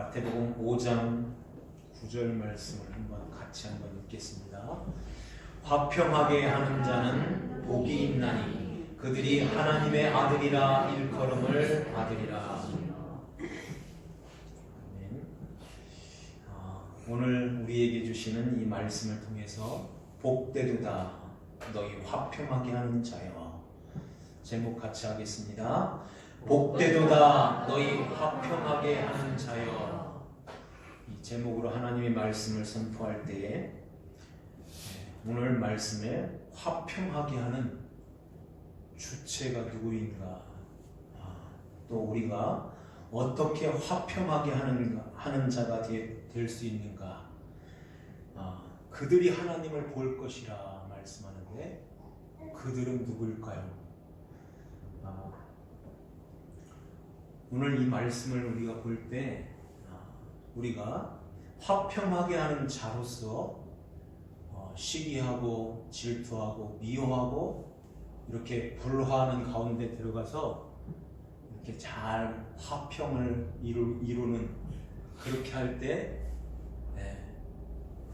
마태복음 5장 9절 말씀을 같이 한번 읽겠습니다. 화평하게 하는 자는 복이 있나니 그들이 하나님의 아들이라 일컬음을 받으리라. 아멘. 오늘 우리에게 주시는 이 말씀을 통해서 복되도다 너희 화평하게 하는 자여. 제목 같이 하겠습니다. 복되도다 너희 화평하게 하는 자여. 이 제목으로 하나님의 말씀을 선포할 때에 오늘 말씀에 화평하게 하는 주체가 누구인가, 또 우리가 어떻게 화평하게 하는 자가 될 수 있는가, 그들이 하나님을 볼 것이라 말씀하는데 그들은 누구일까요? 오늘 이 말씀을 우리가 볼 때 우리가 화평하게 하는 자로서 시기하고 질투하고 미워하고 이렇게 불화하는 가운데 들어가서 이렇게 잘 화평을 이루는, 그렇게 할 때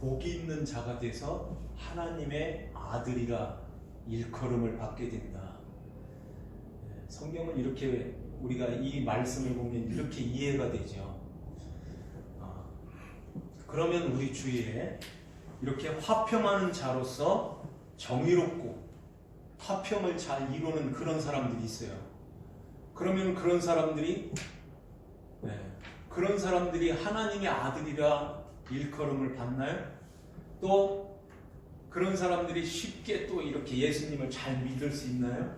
복이 있는 자가 돼서 하나님의 아들이라 일컬음을 받게 된다. 성경은 이렇게, 우리가 이 말씀을 보면 이렇게 이해가 되죠. 그러면 우리 주위에 이렇게 화평하는 자로서 정의롭고 화평을 잘 이루는 그런 사람들이 있어요. 그러면 그런 사람들이 하나님의 아들이라 일컬음을 받나요? 또 그런 사람들이 쉽게 또 이렇게 예수님을 잘 믿을 수 있나요?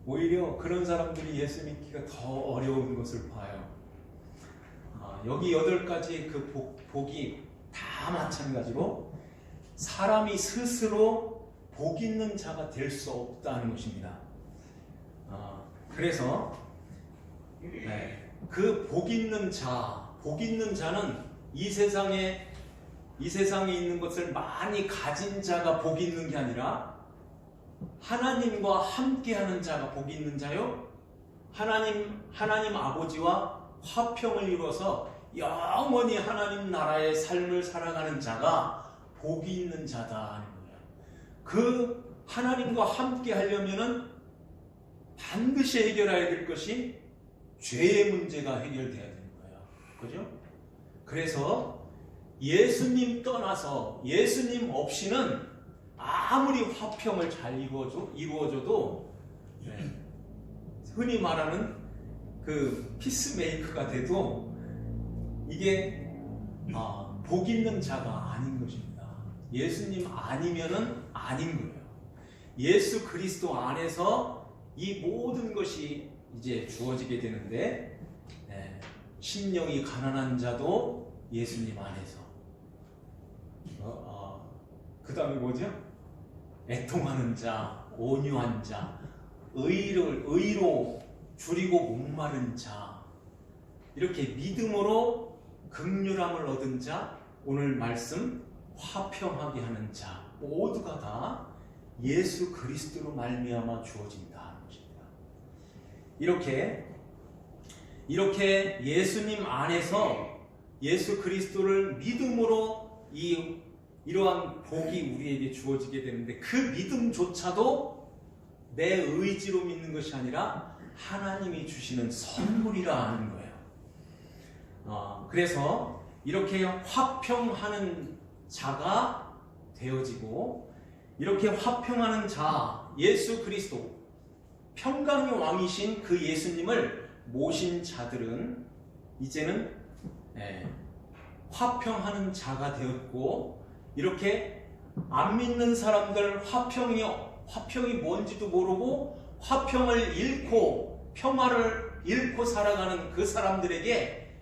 오히려 그런 사람들이 예수 믿기가 더 어려운 것을 봐요. 여기 8가지의 그 복이 다 마찬가지로 사람이 스스로 복 있는 자가 될 수 없다는 것입니다. 그래서 그 복 있는 자는 이 세상에 있는 것을 많이 가진 자가 복 있는 게 아니라 하나님과 함께하는 자가 복 있는 자요. 하나님 아버지와 화평을 이루어서 영원히 하나님 나라의 삶을 살아가는 자가 복이 있는 자다 하는 거예요. 그 하나님과 함께 하려면은 반드시 해결해야 될 것이 죄의 문제가 해결돼야 되는 거예요. 그죠? 그래서 예수님 떠나서, 예수님 없이는 아무리 화평을 잘 이루어줘도 흔히 말하는 그 피스메이커가 돼도 이게 복 있는 자가 아닌 것입니다. 예수님 아니면은 아닌 거예요. 예수 그리스도 안에서 이 모든 것이 이제 주어지게 되는데, 심령이 가난한 자도 예수님 안에서, 그 다음에 뭐죠? 애통하는 자, 온유한 자, 의로 줄이고 목마른 자, 이렇게 믿음으로 긍휼함을 얻은 자, 오늘 말씀 화평하게 하는 자, 모두가 다 예수 그리스도로 말미암아 주어진다 하는 것입니다. 이렇게 예수님 안에서 예수 그리스도를 믿음으로 이러한 복이 우리에게 주어지게 되는데, 그 믿음조차도 내 의지로 믿는 것이 아니라 하나님이 주시는 선물이라 하는 거예요. 그래서 이렇게 화평하는 자가 되어지고, 이렇게 화평하는 자, 예수 그리스도, 평강의 왕이신 그 예수님을 모신 자들은 이제는 화평하는 자가 되었고, 이렇게 안 믿는 사람들, 화평이 뭔지도 모르고 화평을 잃고 평화를 잃고 살아가는 그 사람들에게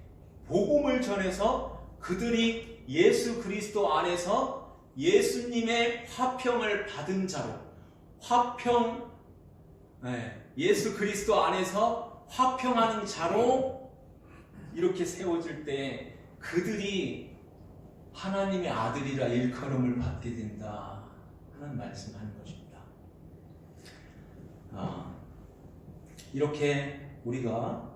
복음을 전해서 그들이 예수 그리스도 안에서 예수님의 화평을 받은 자로, 예수 그리스도 안에서 화평하는 자로 이렇게 세워질 때 그들이 하나님의 아들이라 일컬음을 받게 된다 하는 말씀하는 것입니다. 이렇게 우리가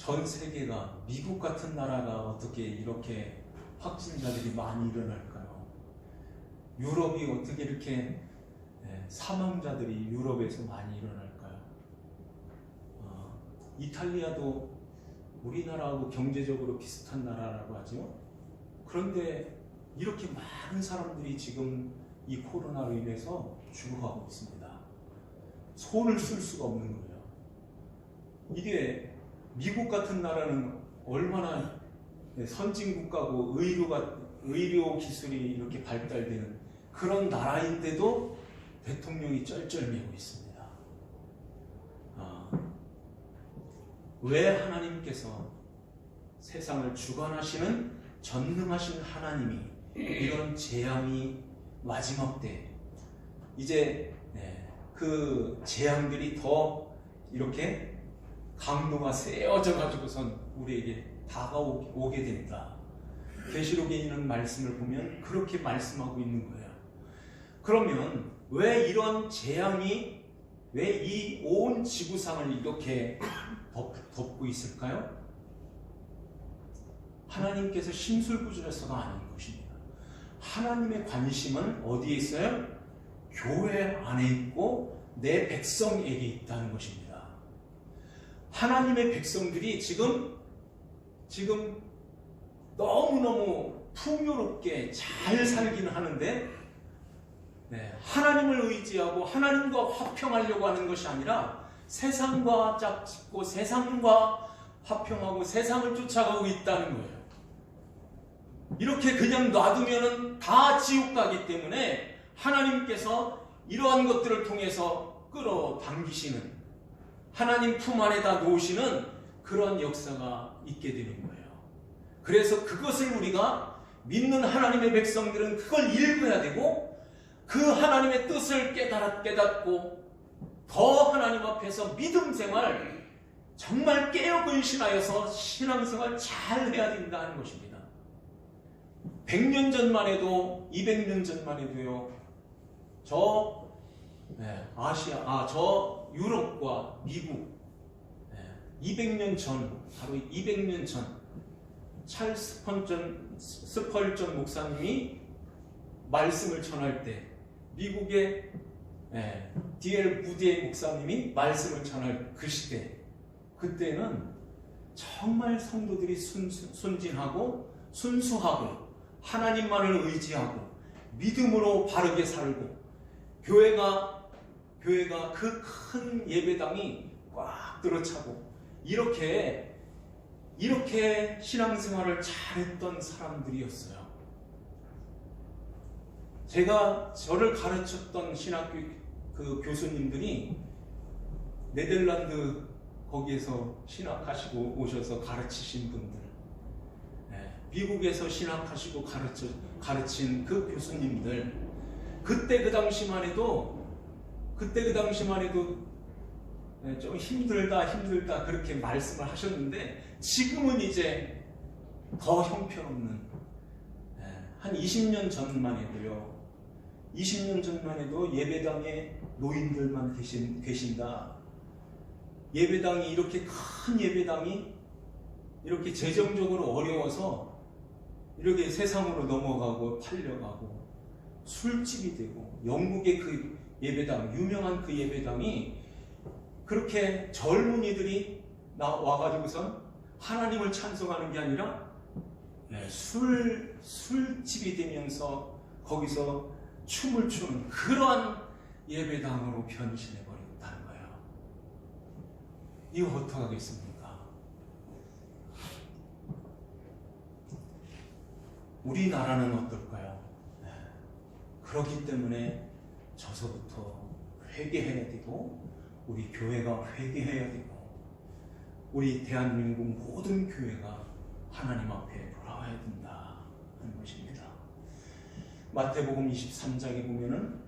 전 세계가 미국 같은 나라가 어떻게 이렇게 확진자들이 많이 일어날까요? 유럽이 어떻게 이렇게 사망자들이 유럽에서 많이 일어날까요? 이탈리아도 우리나라하고 경제적으로 비슷한 나라라고 하죠. 그런데 이렇게 많은 사람들이 지금 이 코로나로 인해서 죽어가고 있습니다. 손을 쓸 수가 없는 거예요. 이게 미국 같은 나라는 얼마나 선진국가고 의료 기술이 이렇게 발달되는 그런 나라인데도 대통령이 쩔쩔매고 있습니다. 왜 하나님께서 세상을 주관하시는 전능하신 하나님이 이런 재앙이 마지막 때 이제 그 재앙들이 더 이렇게 강도가 세어져 가지고선 우리에게 다가오게 된다. 계시록에 있는 말씀을 보면 그렇게 말씀하고 있는 거예요. 그러면 왜 이런 재앙이 왜 이 온 지구상을 이렇게 덮고 있을까요? 하나님께서 심술부절해서가 아닌 것입니다. 하나님의 관심은 어디에 있어요? 교회 안에 있고 내 백성에게 있다는 것입니다. 하나님의 백성들이 지금 너무너무 풍요롭게 잘 살기는 하는데 하나님을 의지하고 하나님과 화평하려고 하는 것이 아니라 세상과 짝짓고 세상과 화평하고 세상을 쫓아가고 있다는 거예요. 이렇게 그냥 놔두면 다 지옥 가기 때문에 하나님께서 이러한 것들을 통해서 끌어당기시는 하나님 품 안에다 놓으시는 그런 역사가 있게 되는 거예요. 그래서 그것을 우리가 믿는 하나님의 백성들은 그걸 읽어야 되고 그 하나님의 뜻을 깨닫고 더 하나님 앞에서 믿음 생활 정말 깨어 근신하여서 신앙생활 잘 해야 된다는 것입니다. 100년 전만 해도 200년 전만 해도요. 저 유럽과 미국 200년 전 바로 200년 전 찰스 스펄전 목사님이 말씀을 전할 때 미국의 D.L. 무디 목사님이 말씀을 전할 그 시대 그때는 정말 성도들이 순진하고 순수하고 하나님만을 의지하고 믿음으로 바르게 살고 교회가 그 큰 예배당이 꽉 들어차고 이렇게 신앙생활을 잘했던 사람들이었어요. 저를 가르쳤던 신학교 그 교수님들이 네덜란드 거기에서 신학하시고 오셔서 가르치신 분들, 미국에서 신학하시고 가르친 그 교수님들, 그때 그 당시만 해도 좀 힘들다 그렇게 말씀을 하셨는데 지금은 이제 더 형편없는 한 20년 전만 해도요. 20년 전만 해도 예배당에 노인들만 계신다. 예배당이 이렇게 큰 예배당이 이렇게 재정적으로 어려워서 이렇게 세상으로 넘어가고 팔려가고 술집이 되고 영국의 그 예배당, 유명한 그 예배당이 그렇게 젊은이들이 와가지고선 하나님을 찬송하는 게 아니라 술집이 되면서 거기서 춤을 추는 그러한 예배당으로 변신해버렸다는 거예요. 이거 어떡하겠습니까? 우리나라는 어떨까요? 그렇기 때문에 저서부터 회개해야 되고 우리 교회가 회개해야 되고 우리 대한민국 모든 교회가 하나님 앞에 돌아와야 된다 하는 것입니다. 마태복음 23장에 보면은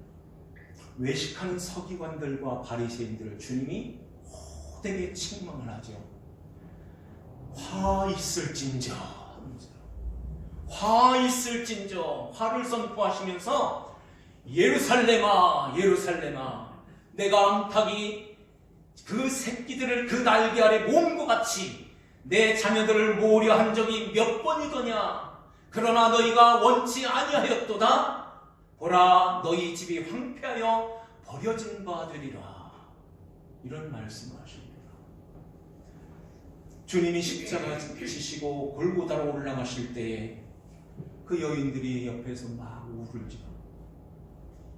외식하는 서기관들과 바리새인들을 주님이 호되게 책망을 하죠. 화 있을진저, 화를 선포하시면서 예루살렘아 예루살렘아 내가 암탉이 그 새끼들을 그 날개 아래 모은 것 같이 내 자녀들을 모으려 한 적이 몇 번이더냐. 그러나 너희가 원치 아니하였도다. 보라, 너희 집이 황폐하여 버려진 바 되리라. 이런 말씀을 하십니다. 주님이 십자가 지시고 골고다로 올라가실 때에 그 여인들이 옆에서 막 울을지라.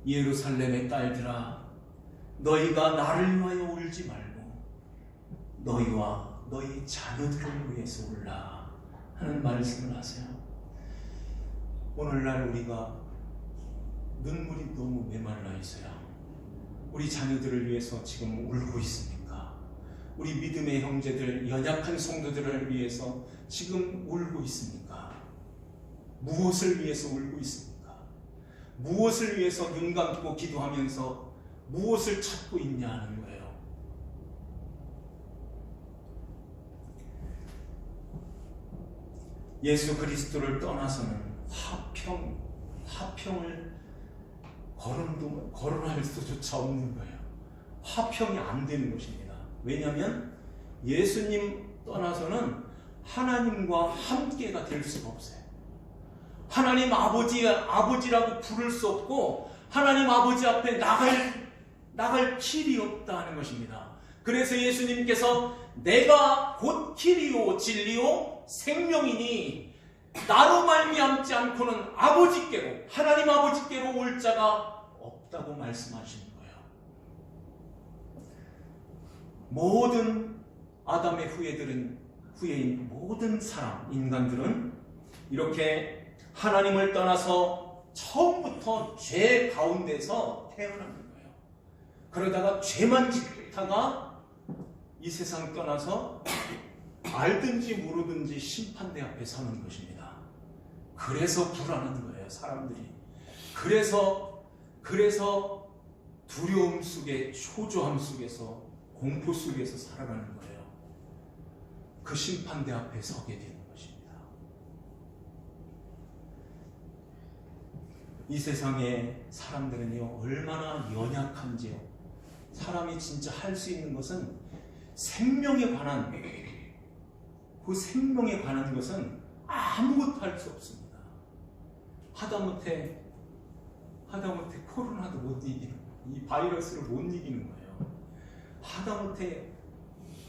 예루살렘의 딸들아, 너희가 나를 위하여 울지 말고 너희와 너희 자녀들을 위해서 울라 하는 말씀을 하세요. 오늘날 우리가 눈물이 너무 메말라 있어요. 우리 자녀들을 위해서 지금 울고 있습니까? 우리 믿음의 형제들, 연약한 성도들을 위해서 지금 울고 있습니까? 무엇을 위해서 울고 있습니까? 무엇을 위해서 눈 감고 기도하면서 무엇을 찾고 있냐는 거예요. 예수 그리스도를 떠나서는 화평을 거론할 수조차 없는 거예요. 화평이 안 되는 것입니다. 왜냐하면 예수님 떠나서는 하나님과 함께가 될 수가 없어요. 하나님 아버지라고 부를 수 없고 하나님 아버지 앞에 나갈 길이 없다는 것입니다. 그래서 예수님께서 내가 곧 길이요 진리요 생명이니 나로 말미암지 않고는 아버지께로, 하나님 아버지께로 올 자가 없다고 말씀하시는 거예요. 모든 아담의 후예인 모든 사람, 인간들은 이렇게 하나님을 떠나서 처음부터 죄 가운데서 태어나는 거예요. 그러다가 죄만 짓다가 이 세상 떠나서 알든지 모르든지 심판대 앞에 서는 것입니다. 그래서 불안한 거예요, 사람들이. 그래서 두려움 속에, 초조함 속에서, 공포 속에서 살아가는 거예요. 그 심판대 앞에 서게 되는 것입니다. 이 세상의 사람들은요, 얼마나 연약한지요. 사람이 진짜 할 수 있는 것은 생명에 관한 것은 아무것도 할 수 없습니다. 하다못해 코로나도 못 이기는, 이 바이러스를 못 이기는 거예요. 하다못해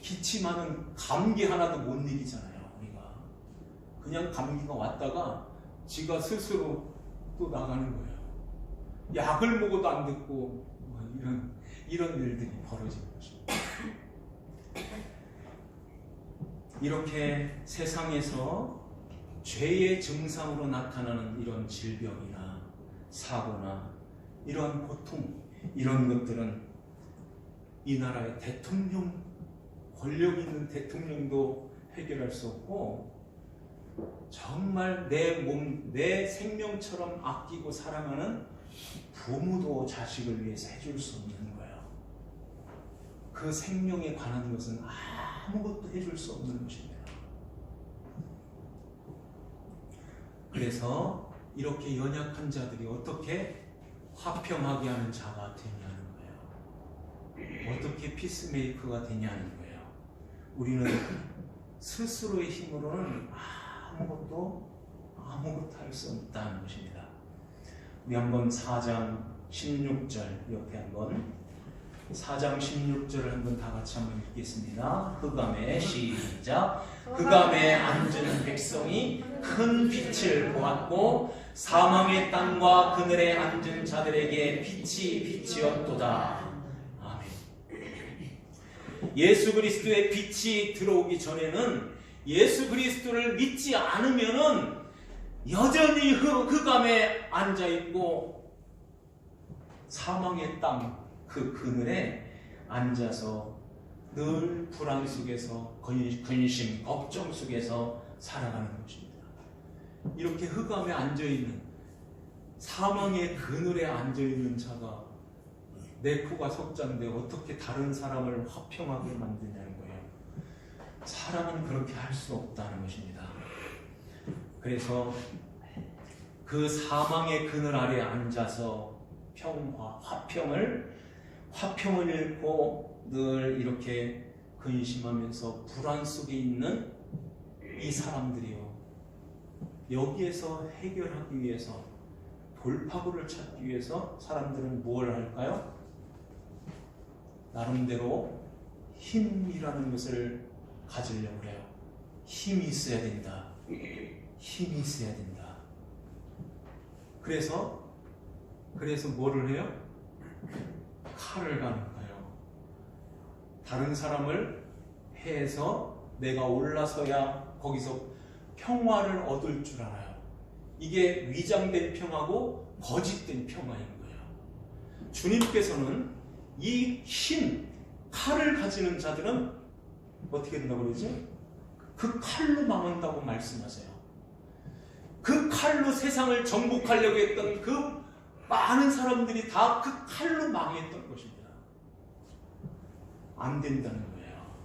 기침하는 감기 하나도 못 이기잖아요. 우리가 그냥 감기가 왔다가 지가 스스로 또 나가는 거예요. 약을 먹어도 안 듣고 이런 일들이 벌어지는 것입니다. 이렇게 세상에서 죄의 증상으로 나타나는 이런 질병이나 사고나 이런 고통, 이런 것들은 이 나라의 대통령, 권력 있는 대통령도 해결할 수 없고 정말 내 생명처럼 아끼고 사랑하는 부모도 자식을 위해서 해줄 수 없는 거예요. 그 생명에 관한 것은 아무것도 해줄 수 없는 것입니다. 그래서 이렇게 연약한 자들이 어떻게 화평하게 하는 자가 되냐는 거예요. 어떻게 피스메이커가 되냐는 거예요. 우리는 스스로의 힘으로는 아무것도 할 수 없다는 것입니다. 우리 한번 4장 16절 옆에 한번 4장 16절을 한번 다 같이 한번 읽겠습니다. 흑암에 시작. 흑암에 앉은 백성이 큰 빛을 보았고 사망의 땅과 그늘에 앉은 자들에게 빛이 비치었도다. 아멘. 예수 그리스도의 빛이 들어오기 전에는 예수 그리스도를 믿지 않으면은 여전히 흑암에 앉아 있고 사망의 땅 그 그늘에 앉아서 늘 불안 속에서 근심, 걱정 속에서 살아가는 것입니다. 이렇게 흑암에 앉아있는, 사망의 그늘에 앉아있는 자가 내 코가 석자인데 어떻게 다른 사람을 화평하게 만드냐는 거예요. 사람은 그렇게 할 수 없다는 것입니다. 그래서 그 사망의 그늘 아래 앉아서 화평을 잃고 늘 이렇게 근심하면서 불안 속에 있는 이 사람들이요, 여기에서 해결하기 위해서, 돌파구를 찾기 위해서 사람들은 뭘 할까요? 나름대로 힘이라는 것을 가지려고 해요. 힘이 있어야 된다. 힘이 있어야 된다. 그래서 뭐를 해요? 칼을 가는 거예요. 다른 사람을 해서 내가 올라서야 거기서 평화를 얻을 줄 알아요. 이게 위장된 평화고 거짓된 평화인 거예요. 주님께서는 이 힘, 칼을 가지는 자들은 어떻게 된다고 그러지? 그 칼로 망한다고 말씀하세요. 그 칼로 세상을 정복하려고 했던 그 많은 사람들이 다 그 칼로 망했던 것입니다. 안 된다는 거예요.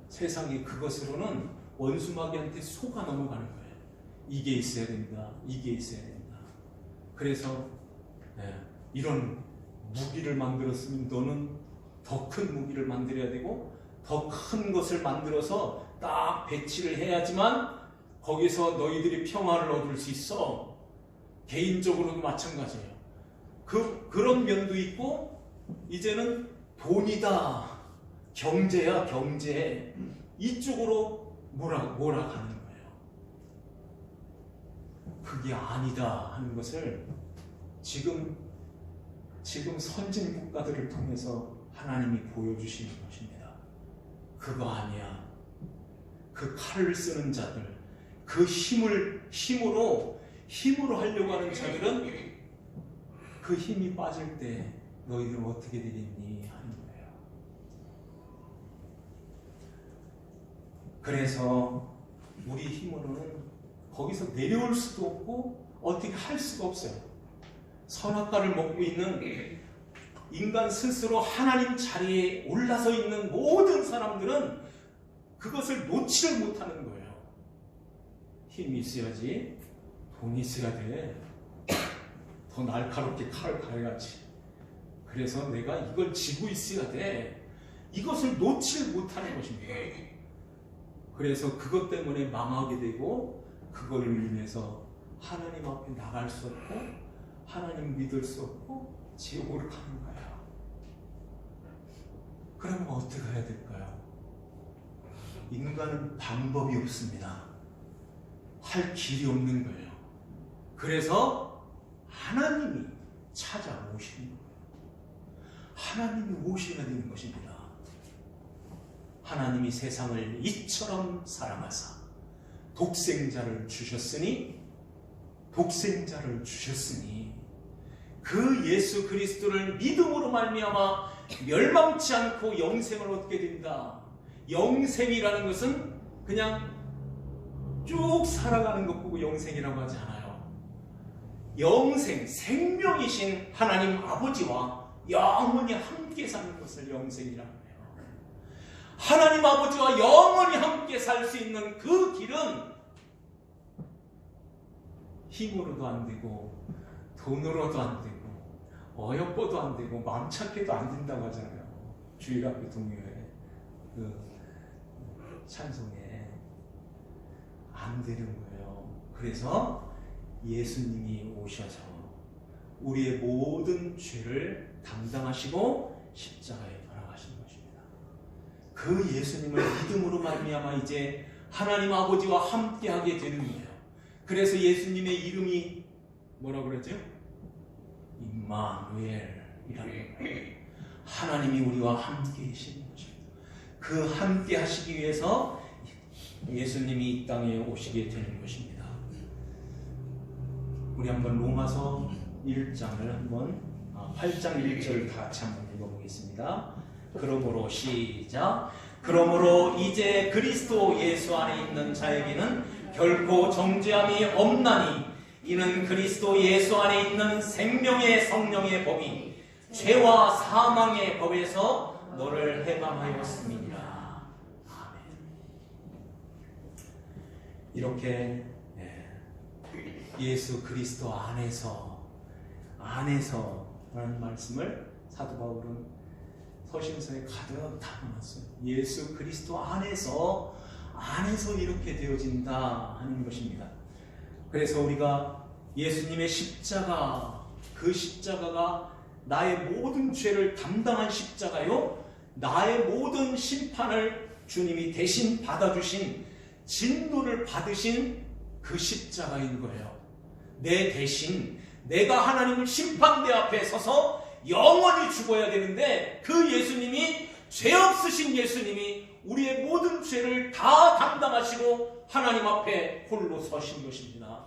세상이 그것으로는 원수마귀한테 속아 넘어가는 거예요. 이게 있어야 된다. 이게 있어야 된다. 그래서 이런 무기를 만들었으면 너는 더 큰 무기를 만들어야 되고 더 큰 것을 만들어서 딱 배치를 해야지만 거기서 너희들이 평화를 얻을 수 있어. 개인적으로도 마찬가지예요. 그런 면도 있고, 이제는 돈이다, 경제야 경제, 이쪽으로 몰아가는 거예요. 그게 아니다 하는 것을 지금 선진 국가들을 통해서 하나님이 보여주시는 것입니다. 그거 아니야. 그 칼을 쓰는 자들, 그 힘으로 하려고 하는 자들은 그 힘이 빠질 때 너희들은 어떻게 되겠니 하는 거예요. 그래서 우리 힘으로는 거기서 내려올 수도 없고 어떻게 할 수가 없어요. 선악과를 먹고 있는 인간 스스로 하나님 자리에 올라서 있는 모든 사람들은 그것을 놓지를 못하는 거예요. 힘이 있어야지, 돈이 있어야 돼. 더 날카롭게 칼을 갈아야지. 그래서 내가 이걸 쥐고 있어야 돼. 이것을 놓지를 못하는 것입니다. 그래서 그것 때문에 망하게 되고, 그걸로 인해서 하나님 앞에 나갈 수 없고 하나님 믿을 수 없고 지옥으로 가는 거예요. 그러면 어떻게 해야 될까요? 인간은 방법이 없습니다. 할 길이 없는 거예요. 그래서 하나님이 찾아오시는 거예요. 하나님이 오셔야 되는 것입니다. 하나님이 세상을 이처럼 사랑하사 독생자를 주셨으니 그 예수 그리스도를 믿음으로 말미암아 멸망치 않고 영생을 얻게 된다. 영생이라는 것은 그냥 쭉 살아가는 것 보고 영생이라고 하지 않아요. 영생, 생명이신 하나님 아버지와 영원히 함께 사는 것을 영생이라고 해요. 하나님 아버지와 영원히 함께 살 수 있는 그 길은 힘으로도 안 되고 돈으로도 안 되고 어여뻐도 안 되고 마음 착해도 안 된다고 하잖아요. 주일학교 동요에 그 찬송에 안 되는 거예요. 그래서 예수님이 오셔서 우리의 모든 죄를 담당하시고 십자가에 돌아가신 것입니다. 그 예수님을 믿음으로 말미암아 이제 하나님 아버지와 함께하게 되는 거예요. 그래서 예수님의 이름이 뭐라고 그랬죠? 임마누엘이라는 거예요. 하나님이 우리와 함께 계시는 것입니다. 그 함께 하시기 위해서 예수님이 이 땅에 오시게 되는 것입니다. 우리 한번 로마서 1장을 한번 8장 1절 다 같이 한번 읽어보겠습니다. 그러므로 시작. 그러므로 이제 그리스도 예수 안에 있는 자에게는 결코 정죄함이 없나니 이는 그리스도 예수 안에 있는 생명의 성령의 법이 죄와 사망의 법에서 너를 해방하였음이니라. 아멘. 이렇게 예수 그리스도 안에서 라는 말씀을 사도 바울은 서신서에 가득 담아놨어요. 예수 그리스도 안에서 안에서 이렇게 되어진다 하는 것입니다. 그래서 우리가 예수님의 십자가, 그 십자가가 나의 모든 죄를 담당한 십자가요, 나의 모든 심판을 주님이 대신 받아주신, 진노를 받으신 그 십자가인 거예요. 내 대신 내가 하나님을 심판대 앞에 서서 영원히 죽어야 되는데, 그 예수님이, 죄 없으신 예수님이 우리의 모든 죄를 다 담당하시고 하나님 앞에 홀로 서신 것입니다.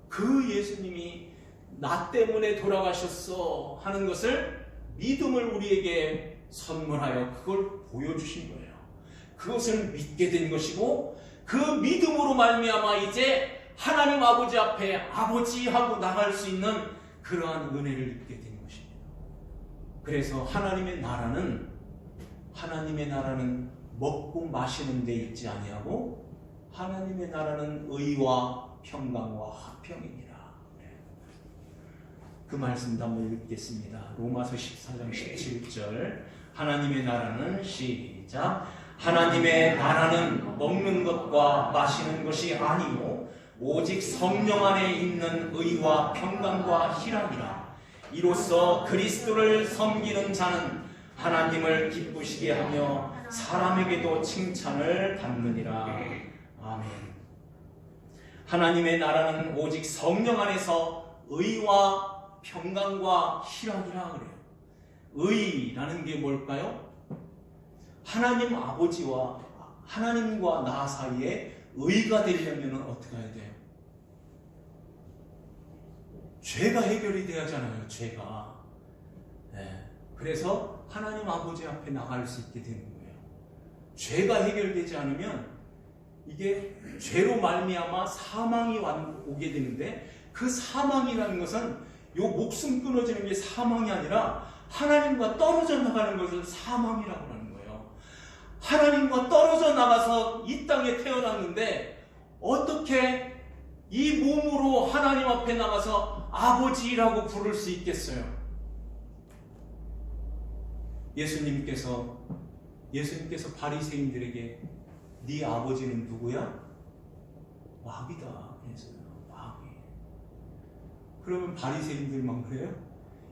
그 예수님이 나 때문에 돌아가셨어 하는 것을, 믿음을 우리에게 선물하여 그걸 보여주신 거예요. 그것을 믿게 된 것이고, 그 믿음으로 말미암아 이제 하나님 아버지 앞에 아버지 하고 나갈 수 있는 그러한 은혜를 입게 된 것입니다. 그래서 하나님의 나라는 먹고 마시는 데 있지 아니하고 하나님의 나라는 의와 평강과 화평이니라. 그 말씀도 한번 읽겠습니다. 로마서 14장 17절. 하나님의 나라는, 시작, 하나님의 나라는 먹는 것과 마시는 것이 아니요 오직 성령 안에 있는 의와 평강과 희락이라. 이로써 그리스도를 섬기는 자는 하나님을 기쁘시게 하며 사람에게도 칭찬을 받느니라. 아멘. 하나님의 나라는 오직 성령 안에서 의와 평강과 희락이라 그래요. 의라는 게 뭘까요? 하나님 아버지와 하나님과 나 사이에 의가 되려면 어떻게 해야 돼요? 죄가 해결이 돼야 하잖아요. 죄가. 네. 그래서 하나님 아버지 앞에 나갈 수 있게 되는 거예요. 죄가 해결되지 않으면 이게 죄로 말미암아 사망이 오게 되는데, 그 사망이라는 것은 요 목숨 끊어지는 게 사망이 아니라 하나님과 떨어져 나가는 것을 사망이라고 하는 거예요. 하나님과 떨어져 나가서 이 땅에 태어났는데 어떻게 이 몸으로 하나님 앞에 나가서 아버지라고 부를 수 있겠어요? 예수님께서 바리새인들에게 네 아버지는 누구야? 마귀다 그랬어요. 마귀. 그러면 바리새인들만 그래요?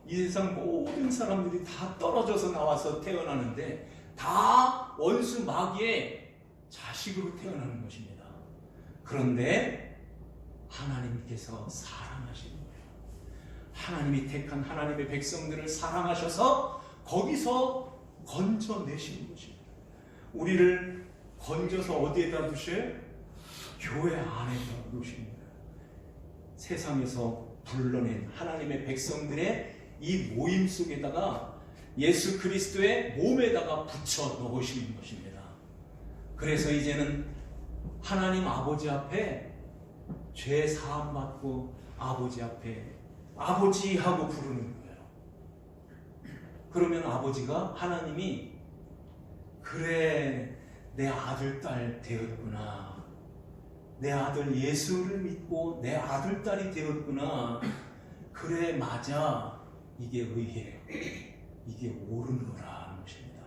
이 세상 모든 사람들이 다 떨어져서 나와서 태어나는데 다 원수 마귀의 자식으로 태어나는 것입니다. 그런데 하나님께서 사랑하시는 거예요. 하나님이 택한 하나님의 백성들을 사랑하셔서 거기서 건져내시는 것입니다. 우리를 건져서 어디에다 두셔요? 교회 안에다 두십니다. 세상에서 불러낸 하나님의 백성들의 이 모임 속에다가 예수 그리스도의 몸에다가 붙여 넣으시는 것입니다. 그래서 이제는 하나님 아버지 앞에 죄 사함 받고 아버지 앞에 아버지 하고 부르는 거예요. 그러면 아버지가, 하나님이, 그래 내 아들 딸 되었구나, 내 아들 예수를 믿고 내 아들 딸이 되었구나, 그래 맞아, 이게 의해, 이게 옳은 거라 하는 것입니다.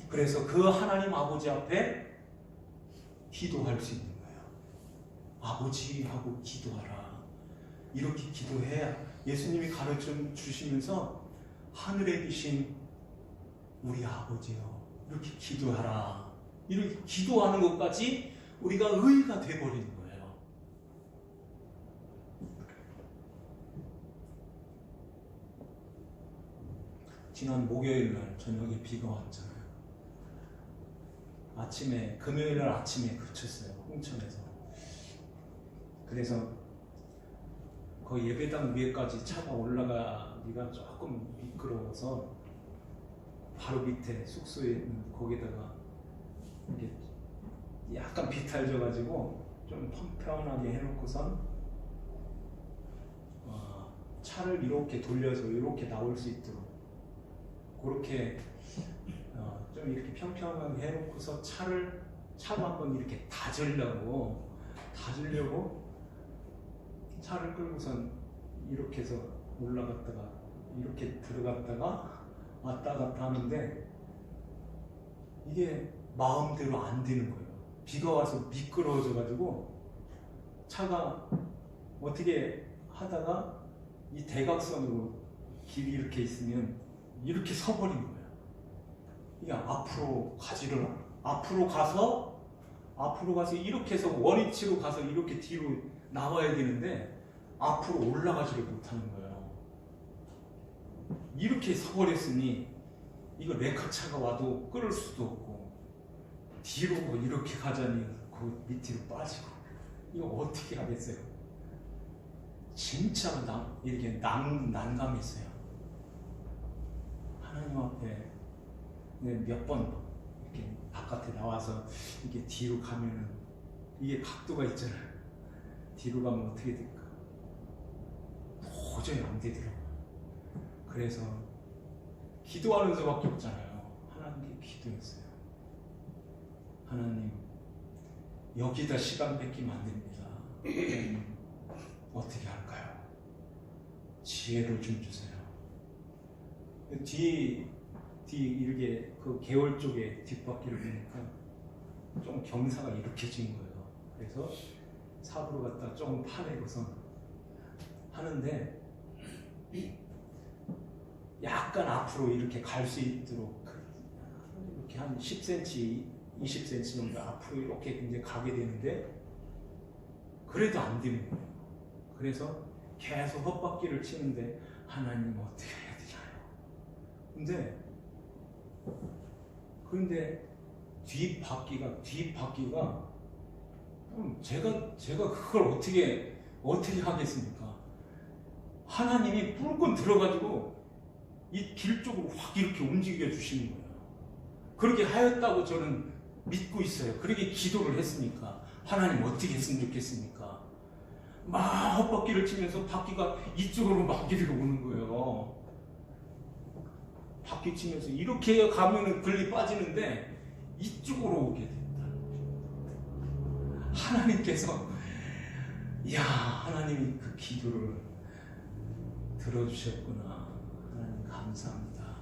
그래서 그 하나님 아버지 앞에 기도할 수 있는 거예요. 아버지 하고 기도하라. 이렇게 기도해야, 예수님이 가르쳐 주시면서 하늘에 계신 우리 아버지요, 이렇게 기도하라. 이렇게 기도하는 것까지 우리가 의가 되어버리는 거예요. 지난 목요일 날 저녁에 비가 왔잖아요. 금요일 날 아침에 그쳤어요. 홍천에서. 그래서 거의 예배당 위에까지 차가 올라가기가 조금 미끄러워서 바로 밑에 숙소에 있는 거기다가 이렇게 약간 비탈져가지고 좀 편하게 해놓고선 차를 이렇게 돌려서 이렇게 나올 수 있도록 그렇게 좀 이렇게 평평하게 해놓고서 차를 한번 이렇게 다지려고 차를 끌고선 이렇게 해서 올라갔다가 이렇게 들어갔다가 왔다 갔다 하는데 이게 마음대로 안 되는 거예요. 비가 와서 미끄러워져 가지고 차가 어떻게 하다가 이 대각선으로 길이 이렇게 있으면 이렇게 서버린 거예요. 이게 앞으로 가서 이렇게 해서 원위치로 가서 이렇게 뒤로 나와야 되는데 앞으로 올라가지를 못하는 거예요. 이렇게 서버렸으니 이거 레카차가 와도 끌을 수도 없고 뒤로 이렇게 가자니 그 밑으로 빠지고 이거 어떻게 하겠어요? 진짜 이렇게 난감했어요. 하나님 앞에 몇 번 이렇게 바깥에 나와서 이게 뒤로 가면은 이게 각도가 있잖아요. 뒤로 가면 어떻게 될까? 도저히 안 되더라고요. 그래서 기도하는 수밖에 없잖아요. 하나님께 기도했어요. 하나님, 여기다 시간 뺏기면 안 됩니다. 하나님, 어떻게 할까요? 지혜를 좀 주세요. 뒤 이렇게 그 개월 쪽에 뒷바퀴를 보니까 좀 경사가 이렇게 진 거예요. 그래서 삽으로 갖다 좀 파내고서 하는데 약간 앞으로 이렇게 갈 수 있도록 이렇게 한 10cm, 20cm 정도 앞으로 이렇게 이제 가게 되는데 그래도 안 되는 거예요. 그래서 계속 헛바퀴를 치는데 하나님 어떻게 해야 되나요? 그런데 뒷바퀴가 제가 그걸 어떻게 하겠습니까? 하나님이 뿔건 들어가지고 이 길 쪽으로 확 이렇게 움직여 주시는 거예요. 그렇게 하였다고 저는 믿고 있어요. 그렇게 기도를 했으니까 하나님 어떻게 했으면 좋겠습니까? 막 헛바퀴를 치면서 바퀴가 이쪽으로 막 이리로 오는 거예요. 바퀴 치면서 이렇게 가면은 글리 빠지는데 이쪽으로 오게 된다. 하나님께서 하나님이 그 기도를 들어주셨구나. 하나님 감사합니다.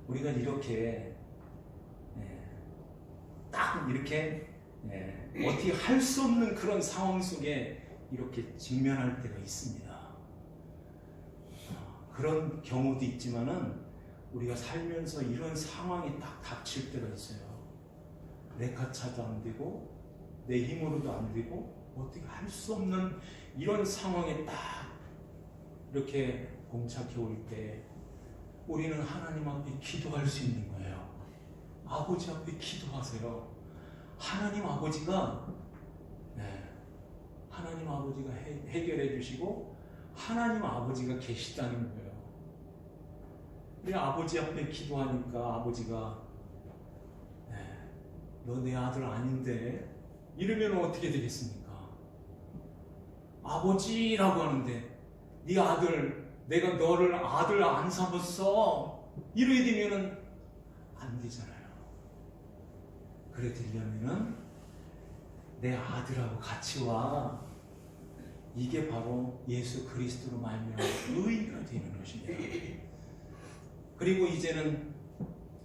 우리가 이렇게 딱 이렇게 어떻게 할 수 없는 그런 상황 속에 이렇게 직면할 때가 있습니다. 그런 경우도 있지만은 우리가 살면서 이런 상황이 딱 닥칠 때가 있어요. 레카차도 안 되고 내 힘으로도 안 되고 어떻게 할 수 없는 이런 상황에 딱 이렇게 봉착해 올 때 우리는 하나님 앞에 기도할 수 있는 거예요. 아버지 앞에 기도하세요. 하나님 아버지가 해결해 주시고 하나님 아버지가 계시다는 거예요. 우리 아버지 앞에 기도하니까 아버지가 너 내 아들 아닌데 이러면 어떻게 되겠습니까? 아버지라고 하는데 네 아들, 내가 너를 아들 안 삼았어 이러게 되면은 안 되잖아요. 그래 되려면은 내 아들하고 같이 와. 이게 바로 예수 그리스도로 말미암아 의인이 되는 것입니다. 그리고 이제는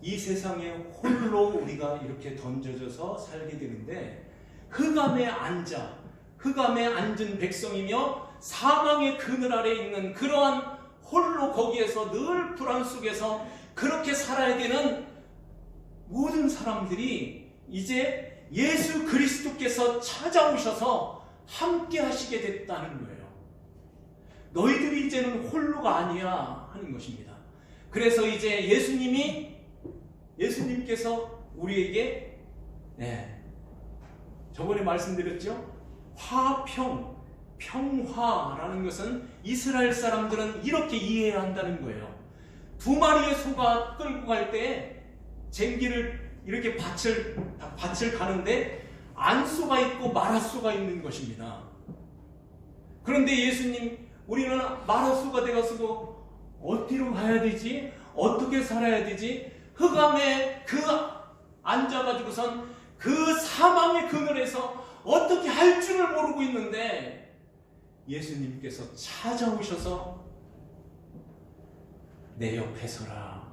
이 세상에 홀로 우리가 이렇게 던져져서 살게 되는데 흑암에 앉은 백성이며 사망의 그늘 아래 있는 그러한 홀로 거기에서 늘 불안 속에서 그렇게 살아야 되는 모든 사람들이 이제 예수 그리스도께서 찾아오셔서 함께 하시게 됐다는 거예요. 너희들이 이제는 홀로가 아니야 하는 것입니다. 그래서 이제 예수님께서 우리에게 저번에 말씀드렸죠? 평화라는 것은 이스라엘 사람들은 이렇게 이해해야 한다는 거예요. 두 마리의 소가 끌고 갈 때 쟁기를 이렇게 밭을 가는데 안소가 있고 마라소가 있는 것입니다. 그런데 예수님, 우리는 마라소가 되어서 어디로 가야 되지? 어떻게 살아야 되지? 흑암에 앉아가지고선 그 사망의 그늘에서 어떻게 할 줄을 모르고 있는데 예수님께서 찾아오셔서 내 옆에 서라.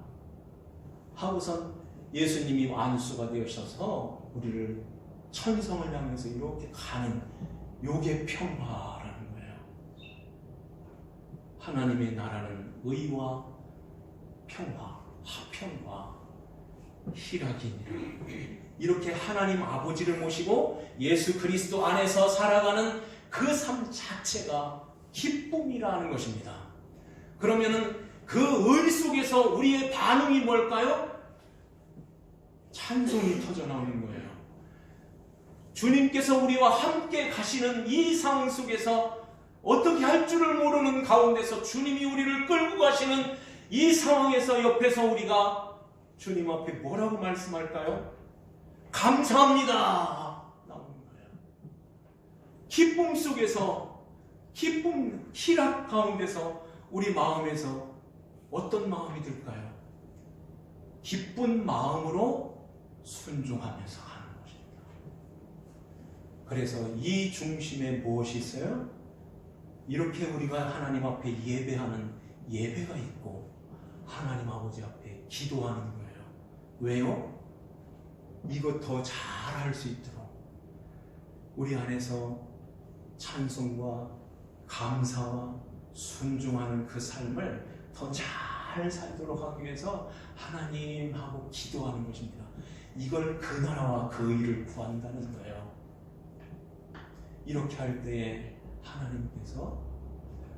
하고선 예수님이 안수가 되셔서 우리를 천성을 향해서 이렇게 가는 요게 평화라는 거예요. 하나님의 나라는 의와 평화, 화평과 희락이니라. 이렇게 하나님 아버지를 모시고 예수 그리스도 안에서 살아가는 그 삶 자체가 기쁨이라는 것입니다. 그러면은 그 의 속에서 우리의 반응이 뭘까요? 찬송이 터져 나오는 거예요. 주님께서 우리와 함께 가시는 이 상황 속에서 어떻게 할 줄을 모르는 가운데서 주님이 우리를 끌고 가시는 이 상황에서 옆에서 우리가 주님 앞에 뭐라고 말씀할까요? 감사합니다. 나오는 거예요. 기쁨 속에서, 기쁨, 희락 가운데서 우리 마음에서 어떤 마음이 들까요? 기쁜 마음으로 순종하면서 하는 것입니다. 그래서 이 중심에 무엇이 있어요? 이렇게 우리가 하나님 앞에 예배하는 예배가 있고 하나님 아버지 앞에 기도하는 거예요. 왜요? 이거 더 잘할 수 있도록 우리 안에서 찬송과 감사와 순종하는 그 삶을 더 잘 살도록 하기 위해서 하나님하고 기도하는 것입니다. 이걸 그 나라와 그 의를 구한다는 거예요. 이렇게 할 때에 하나님께서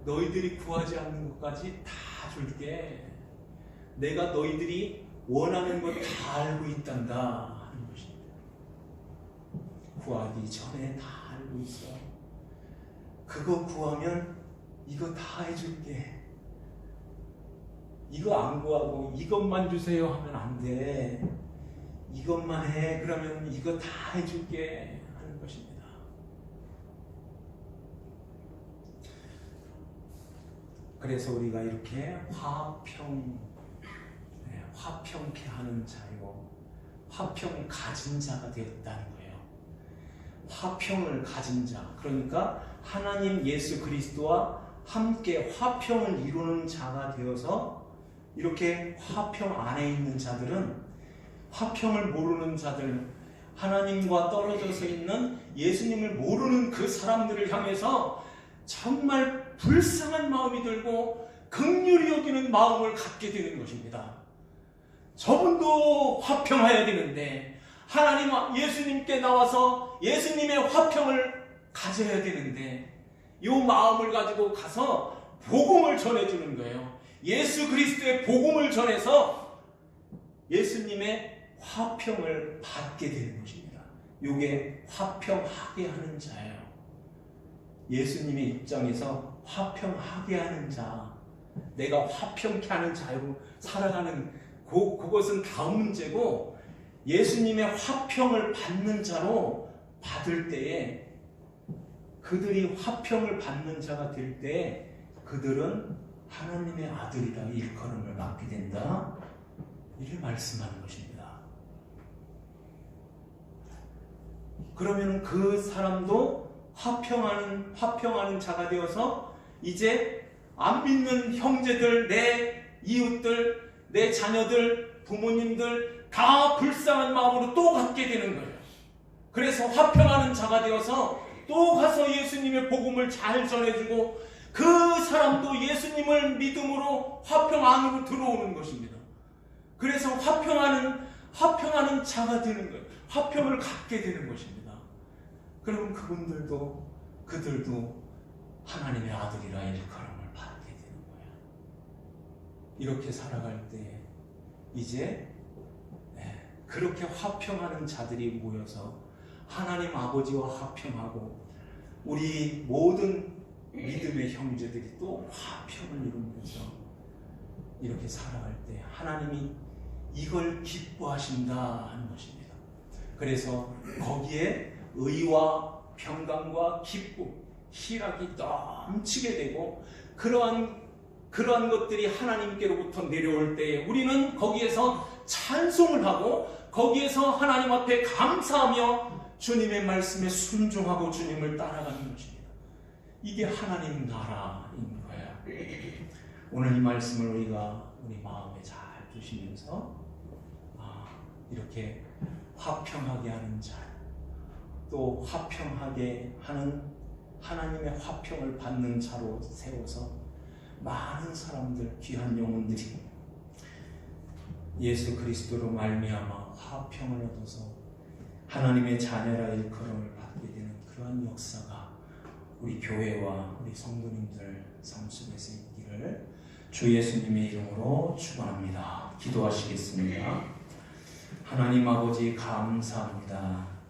너희들이 구하지 않는 것까지 다 줄게. 내가 너희들이 원하는 것 다 알고 있단다 하는 것입니다. 구하기 전에 다 알고 있어. 그거 구하면 이거 다 해줄게. 이거 안 구하고 이것만 주세요 하면 안 돼. 이것만 해. 그러면 이거 다 해줄게 하는 것입니다. 그래서 우리가 이렇게 화평케 하는 자요, 화평을 가진 자가 되었다는 거예요. 화평을 가진 자, 그러니까 하나님 예수 그리스도와 함께 화평을 이루는 자가 되어서 이렇게 화평 안에 있는 자들은, 화평을 모르는 자들, 하나님과 떨어져서 있는 예수님을 모르는 그 사람들을 향해서 정말 불쌍한 마음이 들고 긍휼히 여기는 마음을 갖게 되는 것입니다. 저분도 화평해야 되는데, 하나님 예수님께 나와서 예수님의 화평을 가져야 되는데, 이 마음을 가지고 가서 복음을 전해주는 거예요. 예수 그리스도의 복음을 전해서 예수님의 화평을 받게 되는 것입니다. 이게 화평하게 하는 자예요. 예수님의 입장에서 화평하게 하는 자, 내가 화평케 하는 자로 살아가는 그것은 다음 문제고, 예수님의 화평을 받는 자로 받을 때에, 그들이 화평을 받는 자가 될 때에 그들은 하나님의 아들이라 일컬음을 받게 된다, 이를 말씀하는 것입니다. 그러면 그 사람도 화평하는 자가 되어서 이제 안 믿는 형제들, 내 이웃들, 내 자녀들, 부모님들 다 불쌍한 마음으로 또 갖게 되는 거예요. 그래서 화평하는 자가 되어서 또 가서 예수님의 복음을 잘 전해주고, 그 사람도 예수님을 믿음으로 화평 안으로 들어오는 것입니다. 그래서 화평하는 자가 되는 거예요. 화평을 갖게 되는 것입니다. 그럼 그들도 하나님의 아들이라 일컬음을 받게 되는 거예요. 이렇게 살아갈 때 이제 그렇게 화평하는 자들이 모여서 하나님 아버지와 화평하고, 우리 모든 믿음의 형제들이 또 화평을 이루면서 이렇게 살아갈 때 하나님이 이걸 기뻐하신다 하는 것입니다. 그래서 거기에 의와 평강과 기쁨, 희락이 넘치게 되고, 그러한 것들이 하나님께로부터 내려올 때에 우리는 거기에서 찬송을 하고, 거기에서 하나님 앞에 감사하며 주님의 말씀에 순종하고 주님을 따라가는 것입니다. 이게 하나님 나라인 거예요. 오늘 이 말씀을 우리가 우리 마음에 잘 두시면서 이렇게 화평하게 하는 자, 또 화평하게 하는 하나님의 화평을 받는 자로 세워서 많은 사람들, 귀한 영혼들이 예수 그리스도로 말미암아 화평을 얻어서 하나님의 자녀라 일컬음을 받게 되는 그러한 역사가 우리 교회와 우리 성도님들 삶 속에서 있기를 주 예수님의 이름으로 축원합니다. 기도하시겠습니다. 하나님 아버지 감사합니다.